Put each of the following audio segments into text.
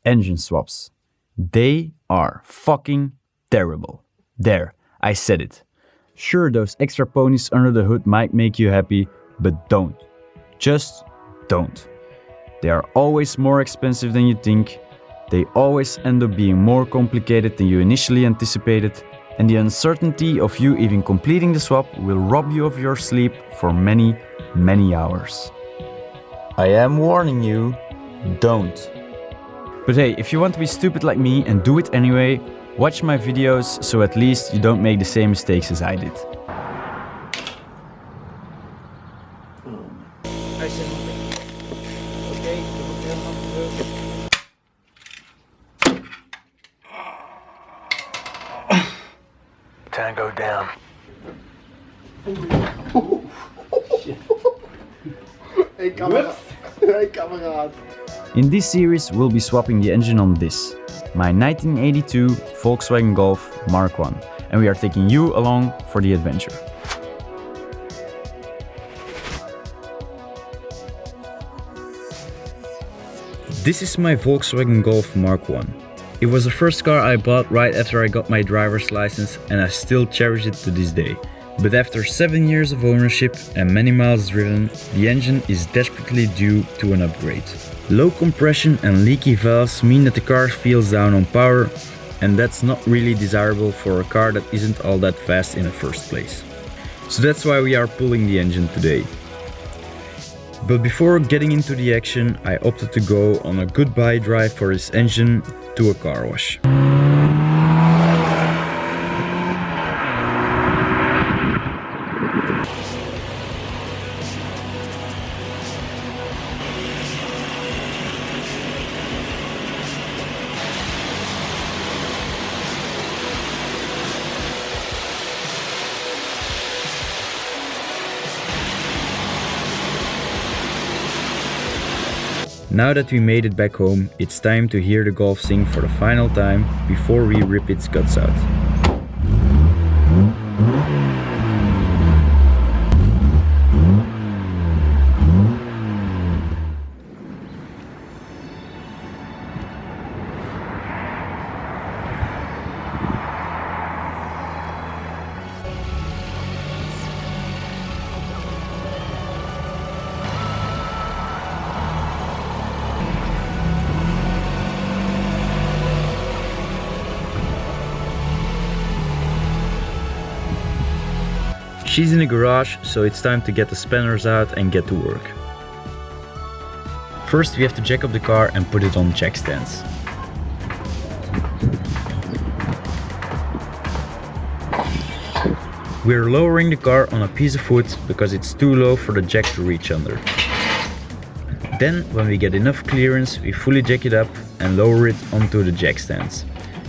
engine swaps. They are fucking terrible. There, I said it. Sure, those extra ponies under the hood might make you happy, but don't. Just don't. They are always more expensive than you think. They always end up being more complicated than you initially anticipated, and the uncertainty of you even completing the swap will rob you of your sleep for many, many hours. I am warning you, don't. But hey, if you want to be stupid like me and do it anyway, watch my videos so at least you don't make the same mistakes as I did. Tango down. Hey kameraad. In this series, we'll be swapping the engine on this, my 1982 Volkswagen Golf Mk1, and we are taking you along for the adventure. This is my Volkswagen Golf Mk1. It was the first car I bought right after I got my driver's license, and I still cherish it to this day. But after 7 years of ownership and many miles driven, the engine is desperately due to an upgrade. Low compression and leaky valves mean that the car feels down on power, and that's not really desirable for a car that isn't all that fast in the first place. So that's why we are pulling the engine today. But before getting into the action, I opted to go on a goodbye drive for this engine to a car wash. Now that we made it back home, it's time to hear the Golf sing for the final time before we rip its guts out. She's in the garage, so it's time to get the spanners out and get to work. First we have to jack up the car and put it on jack stands. We're lowering the car on a piece of wood because it's too low for the jack to reach under. Then, when we get enough clearance, we fully jack it up and lower it onto the jack stands.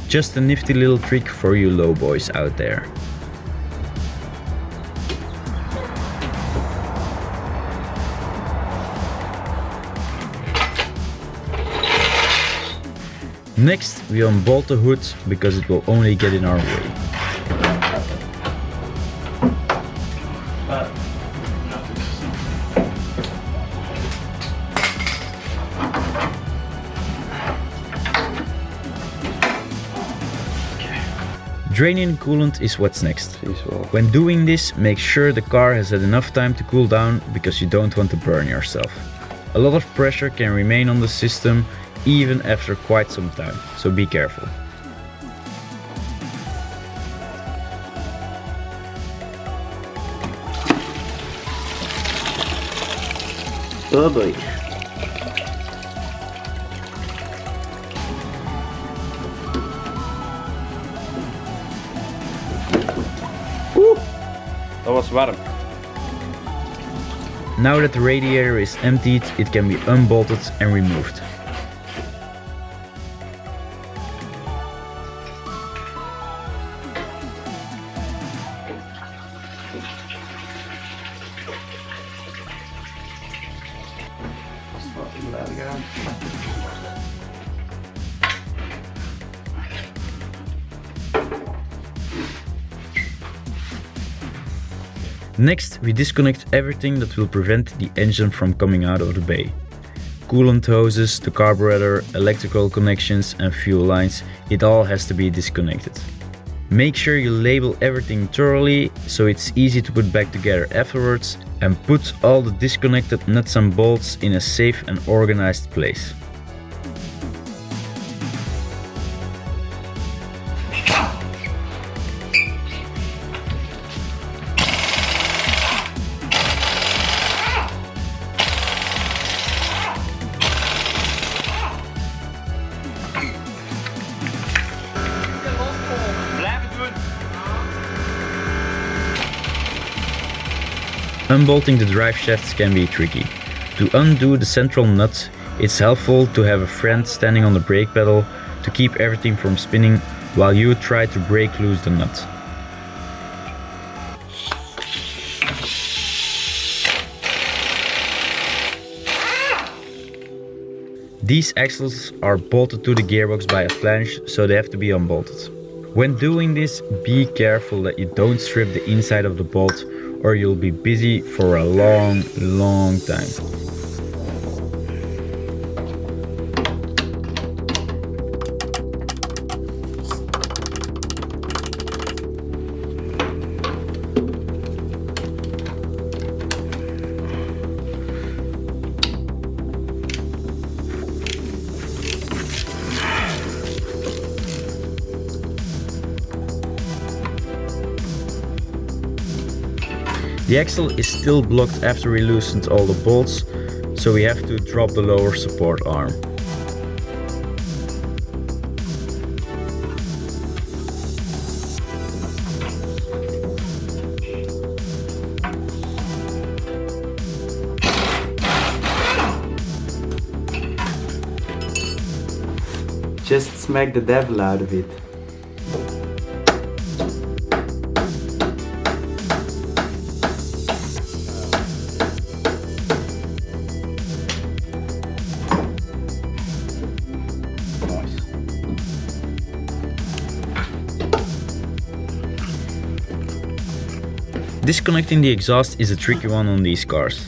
Just a nifty little trick for you low boys out there. Next, we unbolt the hood because it will only get in our way. Draining coolant is what's next. When doing this, make sure the car has had enough time to cool down because you don't want to burn yourself. A lot of pressure can remain on the system even after quite some time, so be careful. Oh boy. Dat was warm. Now that the radiator is emptied, it can be unbolted and removed. Next, we disconnect everything that will prevent the engine from coming out of the bay. coolant hoses, the carburetor, electrical connections and fuel lines, it all has to be disconnected. Make sure you label everything thoroughly so it's easy to put back together afterwards, and put all the disconnected nuts and bolts in a safe and organized place. Unbolting the drive shafts can be tricky. To undo the central nut, it's helpful to have a friend standing on the brake pedal to keep everything from spinning while you try to break loose the nut. These axles are bolted to the gearbox by a flange, so they have to be unbolted. When doing this, be careful that you don't strip the inside of the bolt, or you'll be busy for a long time. The axle is still blocked after we loosened all the bolts, so we have to drop the lower support arm. Just smack the devil out of it. Disconnecting the exhaust is a tricky one on these cars.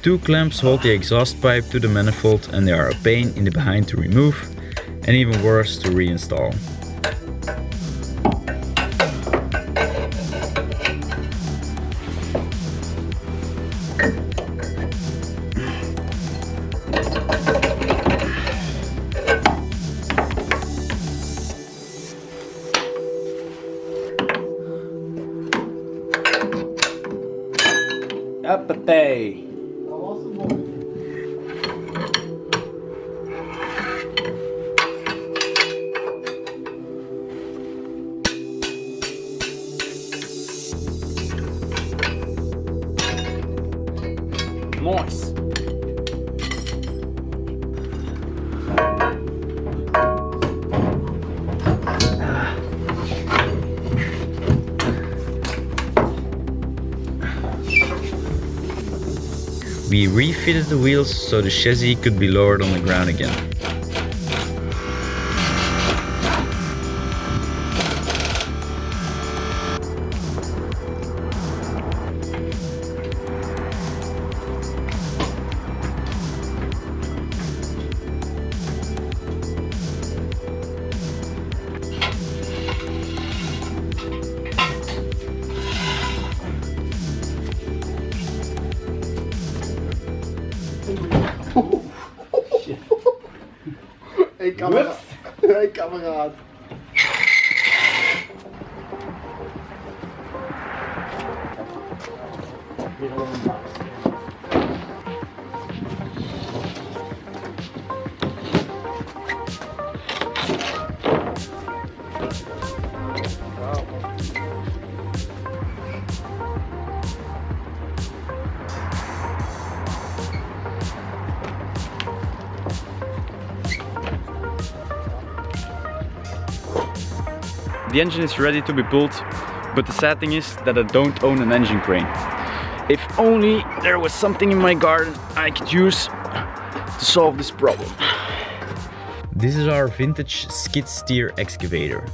Two clamps hold the exhaust pipe to the manifold and they are a pain in the behind to remove, and even worse to reinstall. Uppatee! Nice! We refitted the wheels so the chassis could be lowered on the ground again. Hey Kamerad. Hey Kamerad. The engine is ready to be pulled, but the sad thing is that I don't own an engine crane. If only there was something in my garden I could use to solve this problem. This is our vintage skid steer excavator.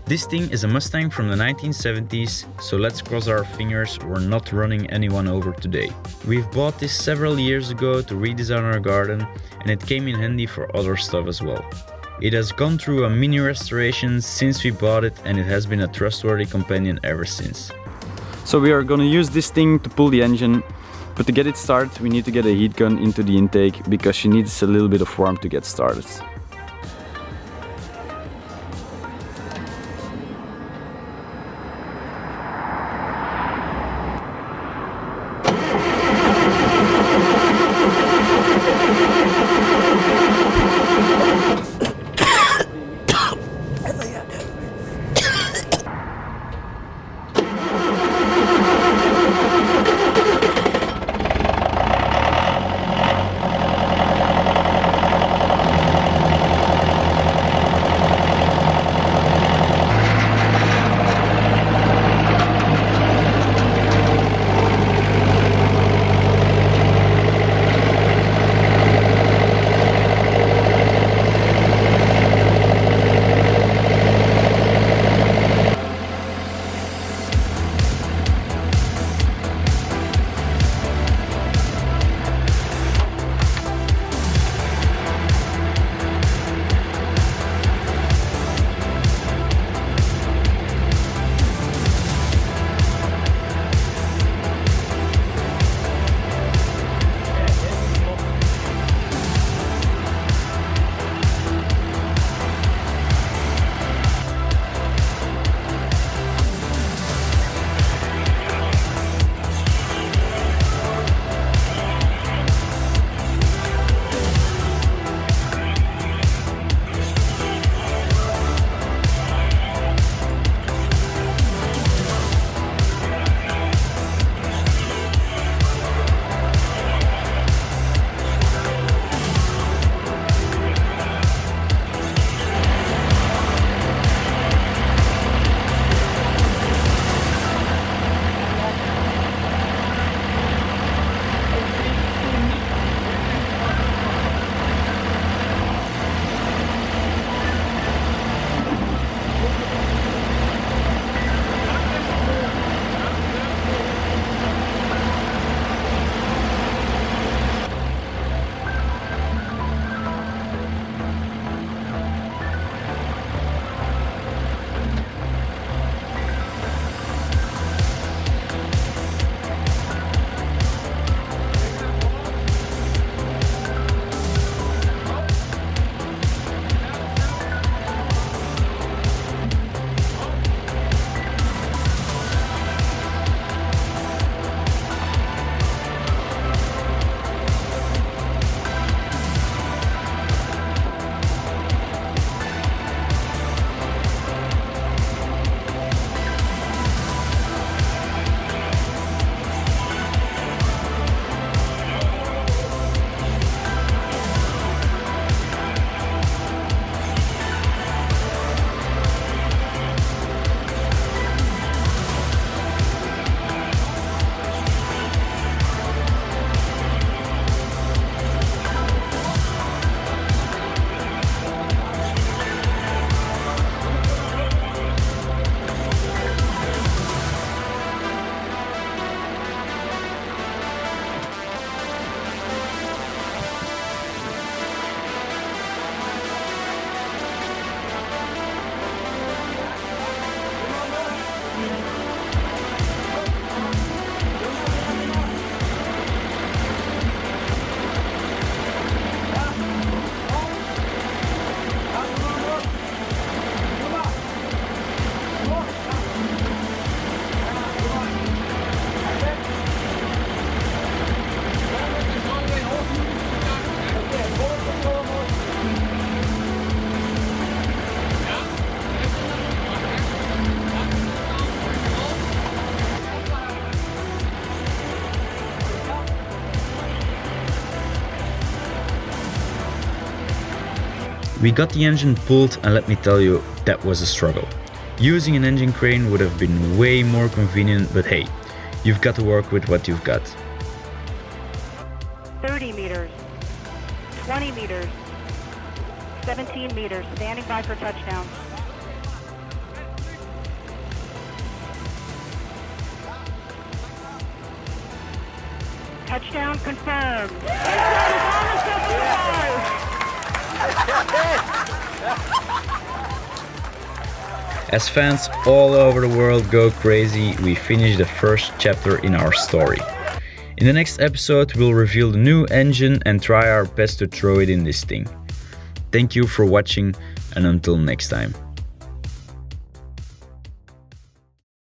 This thing is a Mustang from the 1970s, so let's cross our fingers we're not running anyone over today. We've bought this several years ago to redesign our garden, and it came in handy for other stuff as well. It has gone through a mini restoration since we bought it, and it has been a trustworthy companion ever since. So we are gonna use this thing to pull the engine, but to get it started we need to get a heat gun into the intake because she needs a little bit of warmth to get started. We got the engine pulled, and let me tell you, that was a struggle. Using an engine crane would have been way more convenient, but hey, you've got to work with what you've got. 30 meters, 20 meters, 17 meters, standing by for touchdown. Touchdown confirmed. As fans all over the world go crazy, we finish the first chapter in our story. In the next episode, we'll reveal the new engine and try our best to throw it in this thing. Thank you for watching, and until next time.